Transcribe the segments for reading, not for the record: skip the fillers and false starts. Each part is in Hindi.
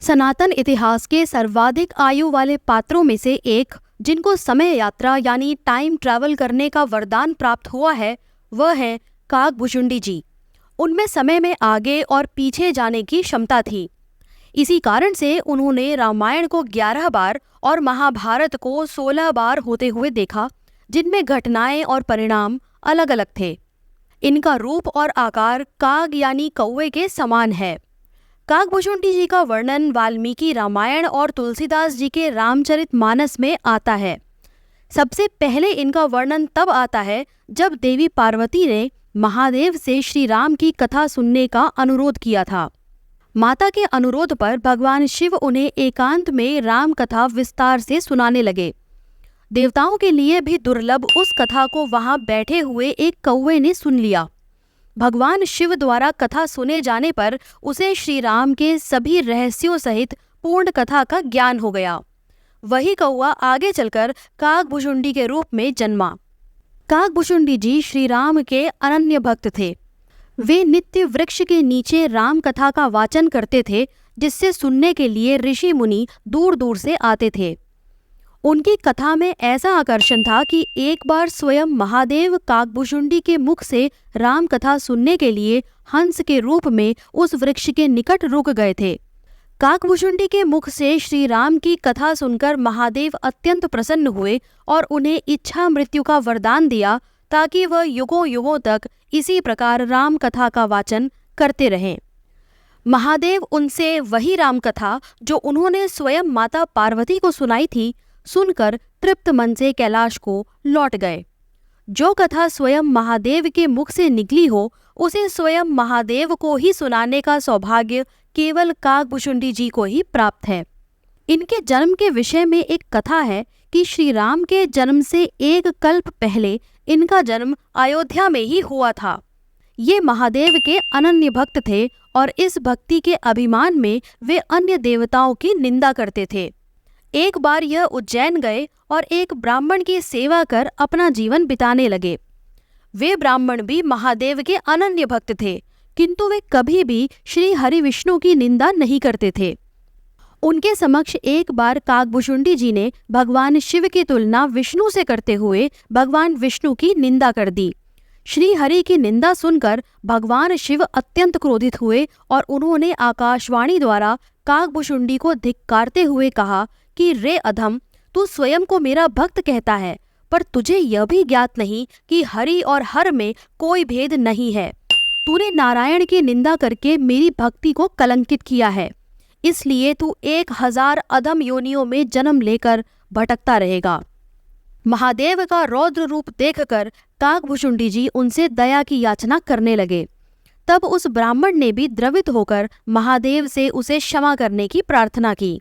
सनातन इतिहास के सर्वाधिक आयु वाले पात्रों में से एक, जिनको समय यात्रा यानी टाइम ट्रैवल करने का वरदान प्राप्त हुआ है, वह है काकभुशुंडी जी। उनमें समय में आगे और पीछे जाने की क्षमता थी। इसी कारण से उन्होंने रामायण को 11 बार और महाभारत को 16 बार होते हुए देखा, जिनमें घटनाएं और परिणाम अलग अलग थे। इनका रूप और आकार काग यानी कौवे के समान है। काकभुशुंडी जी का वर्णन वाल्मीकि रामायण और तुलसीदास जी के रामचरितमानस में आता है। सबसे पहले इनका वर्णन तब आता है जब देवी पार्वती ने महादेव से श्री राम की कथा सुनने का अनुरोध किया था। माता के अनुरोध पर भगवान शिव उन्हें एकांत में राम कथा विस्तार से सुनाने लगे। देवताओं के लिए भी दुर्लभ उस कथा को वहां बैठे हुए एक कौवे ने सुन लिया। भगवान शिव द्वारा कथा सुने जाने पर उसे श्री राम के सभी रहस्यों सहित पूर्ण कथा का ज्ञान हो गया। वही कौवा आगे चलकर काकभुशुंडी के रूप में जन्मा। काकभुशुंडी जी श्री राम के अनन्य भक्त थे। वे नित्य वृक्ष के नीचे राम कथा का वाचन करते थे, जिससे सुनने के लिए ऋषि मुनि दूर दूर से आते थे। उनकी कथा में ऐसा आकर्षण था कि एक बार स्वयं महादेव काकभुशुंडी के मुख से राम कथा सुनने के लिए हंस के रूप में उस वृक्ष के निकट रुक गए थे। काकभुशुंडी के मुख से श्री राम की कथा सुनकर महादेव अत्यंत प्रसन्न हुए और उन्हें इच्छा मृत्यु का वरदान दिया, ताकि वह युगों युगों तक इसी प्रकार राम कथा का वाचन करते रहें। महादेव उनसे वही राम कथा जो उन्होंने स्वयं माता पार्वती को सुनाई थी, सुनकर तृप्त मन से कैलाश को लौट गए। जो कथा स्वयं महादेव के मुख से निकली हो, उसे स्वयं महादेव को ही सुनाने का सौभाग्य केवल काकभुशुंडी जी को ही प्राप्त है। इनके जन्म के विषय में एक कथा है कि श्री राम के जन्म से एक कल्प पहले इनका जन्म अयोध्या में ही हुआ था। ये महादेव के अनन्य भक्त थे और इस भक्ति के अभिमान में वे अन्य देवताओं की निंदा करते थे। एक बार यह उज्जैन गए और एक ब्राह्मण की सेवा कर अपना जीवन बिताने लगे। वे ब्राह्मण भी महादेव के अनन्य भक्त थे, किंतु वे कभी भी श्री हरि विष्णु की निंदा नहीं करते थे। उनके समक्ष एक बार काकभुशुंडी जी ने भगवान शिव की तुलना विष्णु से करते हुए भगवान विष्णु की निंदा कर दी। श्री हरि की निंदा सुनकर भगवान शिव अत्यंत क्रोधित हुए और उन्होंने आकाशवाणी द्वारा काकभुशुंडी को धिक्कारते हुए कहा कि रे अधम, तू स्वयं को मेरा भक्त कहता है, पर तुझे यह भी ज्ञात नहीं कि हरि और हर में कोई भेद नहीं है। तूने नारायण की निंदा करके मेरी भक्ति को कलंकित किया है, इसलिए तू 1000 अधम योनियों में जन्म लेकर भटकता रहेगा। महादेव का रौद्र रूप देखकर काकभुशुंडी जी उनसे दया की याचना करने लगे। तब उस ब्राह्मण ने भी द्रवित होकर महादेव से उसे क्षमा करने की प्रार्थना की।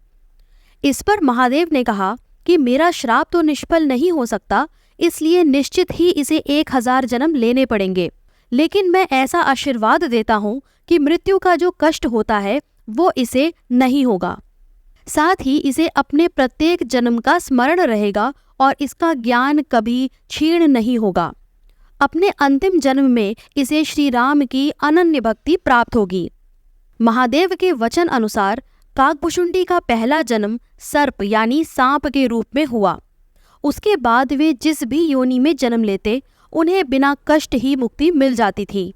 इस पर महादेव ने कहा कि मेरा श्राप तो निष्फल नहीं हो सकता, इसलिए निश्चित ही इसे 1000 जन्म लेने पड़ेंगे, लेकिन मैं ऐसा आशीर्वाद देता हूँ कि मृत्यु का जो कष्ट होता है वो इसे नहीं होगा। साथ ही इसे अपने प्रत्येक जन्म का स्मरण रहेगा और इसका ज्ञान कभी क्षीण नहीं होगा। अपने अंतिम जन्म में इसे श्री राम की अनन्य भक्ति प्राप्त होगी। महादेव के वचन अनुसार काकभुशुंडी का पहला जन्म सर्प यानी सांप के रूप में हुआ। उसके बाद वे जिस भी योनि में जन्म लेते, उन्हें बिना कष्ट ही मुक्ति मिल जाती थी।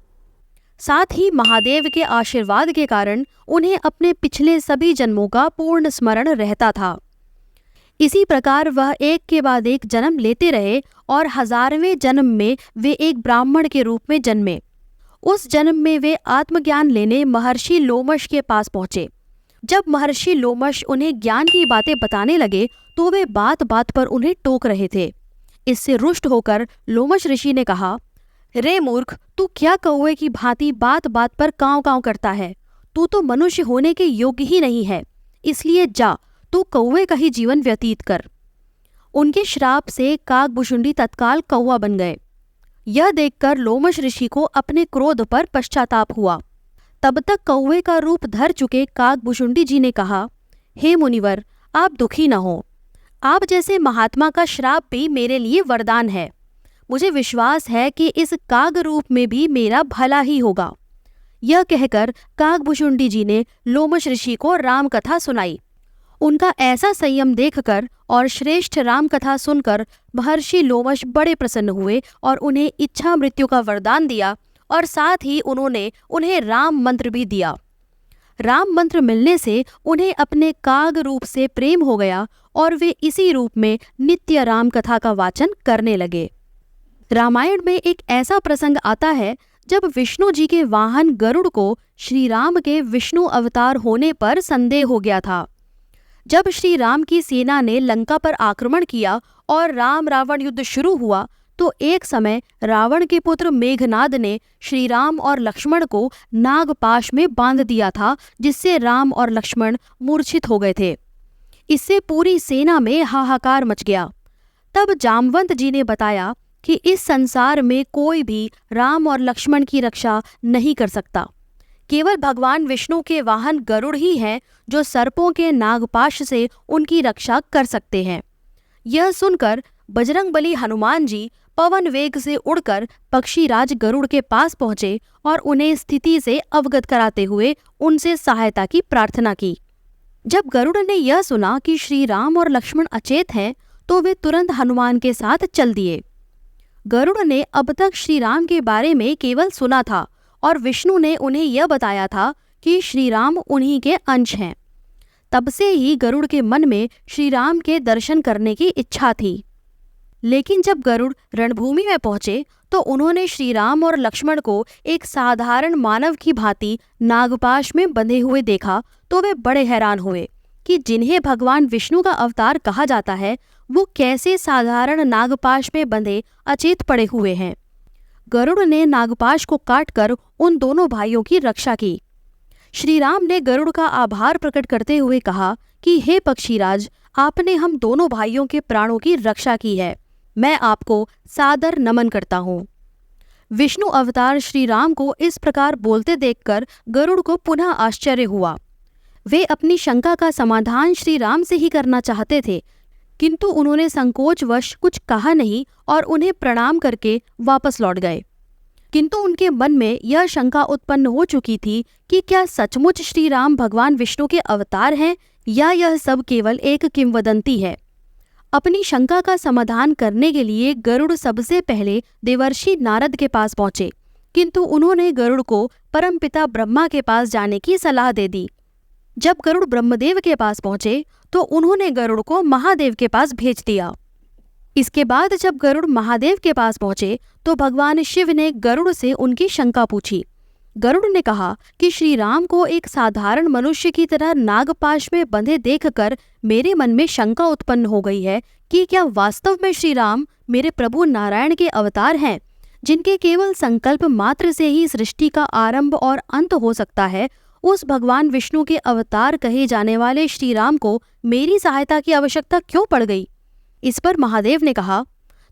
साथ ही महादेव के आशीर्वाद के कारण उन्हें अपने पिछले सभी जन्मों का पूर्ण स्मरण रहता था। इसी प्रकार वह एक के बाद एक जन्म लेते रहे और 1000वें जन्म में वे एक ब्राह्मण के रूप में जन्मे। उस जन्म में वे आत्मज्ञान लेने महर्षि लोमश के पास पहुंचे। जब महर्षि लोमश उन्हें ज्ञान की बातें बताने लगे तो वे बात बात पर उन्हें टोक रहे थे। इससे रुष्ट होकर लोमश ऋषि ने कहा, रे मूर्ख, तू क्या कौवे की भांति बात बात पर कांव कांव करता है? तू तो मनुष्य होने के योग्य ही नहीं है, इसलिए जा, तू कौवे का ही जीवन व्यतीत कर। उनके श्राप से काकभुशुंडी तत्काल कौवा बन गए। यह देखकर लोमश ऋषि को अपने क्रोध पर पश्चाताप हुआ। तब तक कौवे का रूप धर चुके काकभुशुंडी जी ने कहा, हे मुनिवर, आप दुखी न हो। आप जैसे महात्मा का श्राप भी मेरे लिए वरदान है। मुझे विश्वास है कि इस काग रूप में भी मेरा भला ही होगा। यह कहकर काकभुशुंडी जी ने लोमश ऋषि को राम कथा सुनाई। उनका ऐसा संयम देखकर और श्रेष्ठ राम कथा सुनकर महर्षि लोमश बड़े प्रसन्न हुए और उन्हें इच्छा मृत्यु का वरदान दिया और साथ ही उन्होंने उन्हें राम मंत्र भी दिया। राम मंत्र मिलने से उन्हें अपने काग रूप से प्रेम हो गया और वे इसी रूप में नित्य राम कथा का वाचन करने लगे। रामायण में एक ऐसा प्रसंग आता है जब विष्णु जी के वाहन गरुड़ को श्री राम के विष्णु अवतार होने पर संदेह हो गया था। जब श्री राम की सेना ने लंका पर आक्रमण किया और राम रावण युद्ध शुरू हुआ तो एक समय रावण के पुत्र मेघनाद ने श्री राम और लक्ष्मण को नागपाश में बांध दिया था, जिससे राम और लक्ष्मण मूर्छित हो गए थे। इससे पूरी सेना में हाहाकार मच गया। तब जामवंत जी ने बताया कि इस संसार में कोई भी राम और लक्ष्मण की रक्षा नहीं कर सकता। केवल भगवान विष्णु के वाहन गरुड़ ही हैं जो सर्पों के नागपाश से उनकी रक्षा कर सकते हैं। यह सुनकर बजरंगबली हनुमान जी पवन वेग से उड़कर पक्षीराज गरुड़ के पास पहुंचे और उन्हें स्थिति से अवगत कराते हुए उनसे सहायता की प्रार्थना की। जब गरुड़ ने यह सुना कि श्री राम और लक्ष्मण अचेत हैं तो वे तुरंत हनुमान के साथ चल दिए। गरुड़ ने अब तक श्री राम के बारे में केवल सुना था और विष्णु ने उन्हें यह बताया था कि श्री राम उन्हीं के अंश हैं। तब से ही गरुड़ के मन में श्री राम के दर्शन करने की इच्छा थी। लेकिन जब गरुड़ रणभूमि में पहुंचे तो उन्होंने श्री राम और लक्ष्मण को एक साधारण मानव की भांति नागपाश में बंधे हुए देखा तो वे बड़े हैरान हुए कि जिन्हें भगवान विष्णु का अवतार कहा जाता है वो कैसे साधारण नागपाश में बंधे अचेत पड़े हुए हैं। गरुड़ ने नागपाश को काटकर उन दोनों भाइयों की रक्षा की। श्री राम ने गरुड़ का आभार प्रकट करते हुए कहा कि हे पक्षीराज, आपने हम दोनों भाइयों के प्राणों की रक्षा की है। मैं आपको सादर नमन करता हूँ। विष्णु अवतार श्री राम को इस प्रकार बोलते देखकर गरुड़ को पुनः आश्चर्य हुआ। वे अपनी शंका का समाधान श्री राम से ही करना चाहते थे, किंतु उन्होंने संकोचवश कुछ कहा नहीं और उन्हें प्रणाम करके वापस लौट गए। किंतु उनके मन में यह शंका उत्पन्न हो चुकी थी कि क्या सचमुच श्री राम भगवान विष्णु के अवतार हैं या यह सब केवल एक किंवदंती है। अपनी शंका का समाधान करने के लिए गरुड़ सबसे पहले देवर्षि नारद के पास पहुंचे, किंतु उन्होंने गरुड़ को परमपिता ब्रह्मा के पास जाने की सलाह दे दी। जब गरुड़ ब्रह्मदेव के पास पहुंचे तो उन्होंने गरुड़ को महादेव के पास भेज दिया। इसके बाद जब गरुड़ महादेव के पास पहुंचे तो भगवान शिव ने गरुड़ से उनकी शंका पूछी। गरुड़ ने कहा कि श्री राम को एक साधारण मनुष्य की तरह नागपाश में बंधे देखकर मेरे मन में शंका उत्पन्न हो गई है कि क्या वास्तव में श्री राम मेरे प्रभु नारायण के अवतार हैं, जिनके केवल संकल्प मात्र से ही सृष्टि का आरंभ और अंत हो सकता है। उस भगवान विष्णु के अवतार कहे जाने वाले श्री राम को मेरी सहायता की आवश्यकता क्यों पड़ गई। इस पर महादेव ने कहा,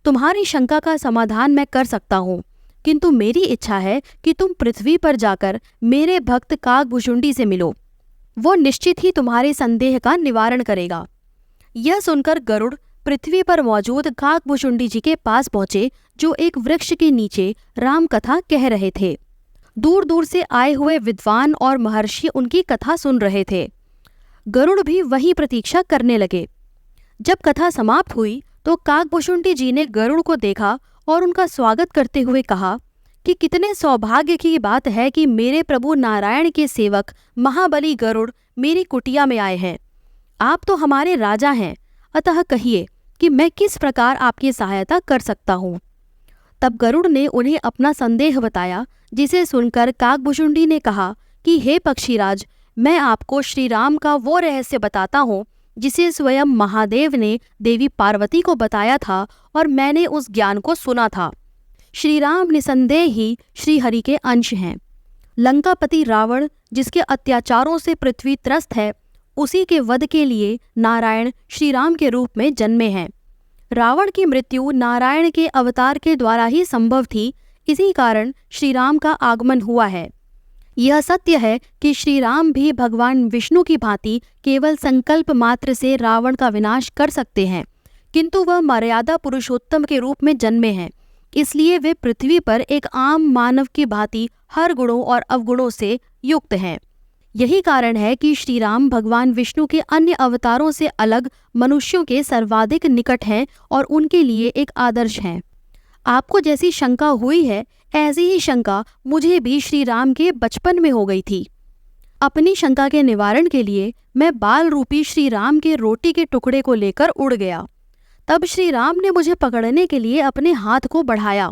तुम्हारी शंका का समाधान मैं कर सकता हूँ, किंतु मेरी इच्छा है कि तुम पृथ्वी पर जाकर मेरे भक्त काकभुशुंडी से मिलो। वो निश्चित ही तुम्हारे संदेह का निवारण करेगा। यह सुनकर गरुड़ पृथ्वी पर मौजूद काकभुशुंडी जी के पास पहुंचे, जो एक वृक्ष के नीचे राम कथा कह रहे थे। दूर दूर से आए हुए विद्वान और महर्षि उनकी कथा सुन रहे थे। गरुड़ भी वही प्रतीक्षा करने लगे। जब कथा समाप्त हुई तो काकभुशुंडी जी ने गरुड़ को देखा और उनका स्वागत करते हुए कहा कि कितने सौभाग्य की बात है कि मेरे प्रभु नारायण के सेवक महाबली गरुड़ मेरी कुटिया में आए हैं। आप तो हमारे राजा हैं, अतः कहिए कि मैं किस प्रकार आपकी सहायता कर सकता हूँ। तब गरुड़ ने उन्हें अपना संदेह बताया, जिसे सुनकर काकभुशुंडी ने कहा कि हे पक्षीराज, मैं आपको श्री राम का वो रहस्य बताता हूँ जिसे स्वयं महादेव ने देवी पार्वती को बताया था और मैंने उस ज्ञान को सुना था। श्री राम निसंदेह ही श्री हरि के अंश हैं। लंकापति रावण जिसके अत्याचारों से पृथ्वी त्रस्त है, उसी के वध के लिए नारायण श्री राम के रूप में जन्मे हैं। रावण की मृत्यु नारायण के अवतार के द्वारा ही संभव थी, इसी कारण श्री राम का आगमन हुआ है। यह सत्य है कि श्री राम भी भगवान विष्णु की भांति केवल संकल्प मात्र से रावण का विनाश कर सकते हैं, किंतु वह मर्यादा पुरुषोत्तम के रूप में जन्मे हैं, इसलिए वे पृथ्वी पर एक आम मानव की भांति हर गुणों और अवगुणों से युक्त हैं। यही कारण है कि श्री राम भगवान विष्णु के अन्य अवतारों से अलग मनुष्यों के सर्वाधिक निकट हैं और उनके लिए एक आदर्श हैं। आपको जैसी शंका हुई है, ऐसी ही शंका मुझे भी श्री राम के बचपन में हो गई थी। अपनी शंका के निवारण के लिए मैं बाल रूपी श्री राम के रोटी के टुकड़े को लेकर उड़ गया। तब श्री राम ने मुझे पकड़ने के लिए अपने हाथ को बढ़ाया।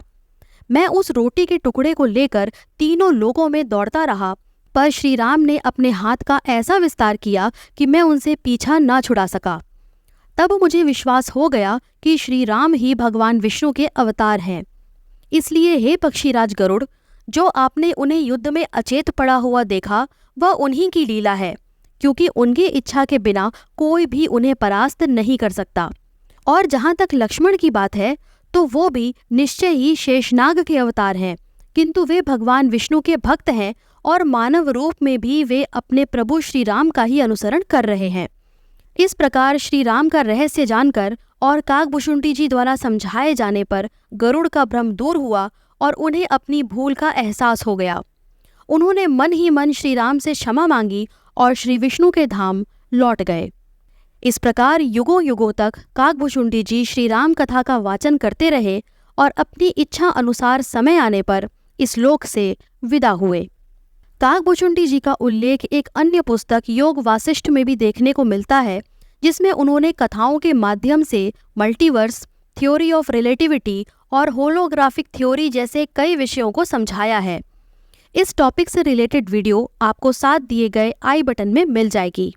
मैं उस रोटी के टुकड़े को लेकर तीनों लोगों में दौड़ता रहा, पर श्री राम ने अपने हाथ का ऐसा विस्तार किया कि मैं उनसे पीछा न छुड़ा सका। तब मुझे विश्वास हो गया कि श्री राम ही भगवान विष्णु के अवतार हैं। इसलिए हे पक्षीराज गरुड़, जो आपने उन्हें युद्ध में अचेत पड़ा हुआ देखा, वह उन्हीं की लीला है, क्योंकि उनकी इच्छा के बिना कोई भी उन्हें परास्त नहीं कर सकता। और जहाँ तक लक्ष्मण की बात है, तो वो भी निश्चय ही शेषनाग के अवतार हैं, किंतु वे भगवान विष्णु के भक्त हैं और मानव रूप में भी वे अपने प्रभु श्री राम का ही अनुसरण कर रहे हैं। इस प्रकार श्री राम का रहस्य जानकर और काकभुशुंडी जी द्वारा समझाए जाने पर गरुड़ का भ्रम दूर हुआ और उन्हें अपनी भूल का एहसास हो गया। उन्होंने मन ही मन श्री राम से क्षमा मांगी और श्री विष्णु के धाम लौट गए। इस प्रकार युगों युगों तक काकभुशुंडी जी श्री राम कथा का वाचन करते रहे और अपनी इच्छा अनुसार समय आने पर इस लोक से विदा हुए। काकभुशुंडी जी का उल्लेख एक अन्य पुस्तक योग वासिष्ठ में भी देखने को मिलता है, जिसमें उन्होंने कथाओं के माध्यम से मल्टीवर्स, थ्योरी ऑफ रिलेटिविटी और होलोग्राफिक थ्योरी जैसे कई विषयों को समझाया है। इस टॉपिक से रिलेटेड वीडियो आपको साथ दिए गए आई बटन में मिल जाएगी।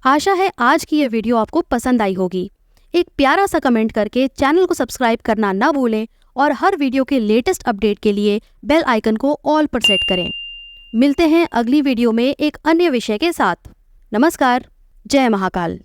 आशा है आज की ये वीडियो आपको पसंद आई होगी। एक प्यारा सा कमेंट करके चैनल को सब्सक्राइब करना ना भूलें और हर वीडियो के लेटेस्ट अपडेट के लिए बेल आइकन को ऑल पर सेट करें। मिलते हैं अगली वीडियो में एक अन्य विषय के साथ। नमस्कार। जय महाकाल।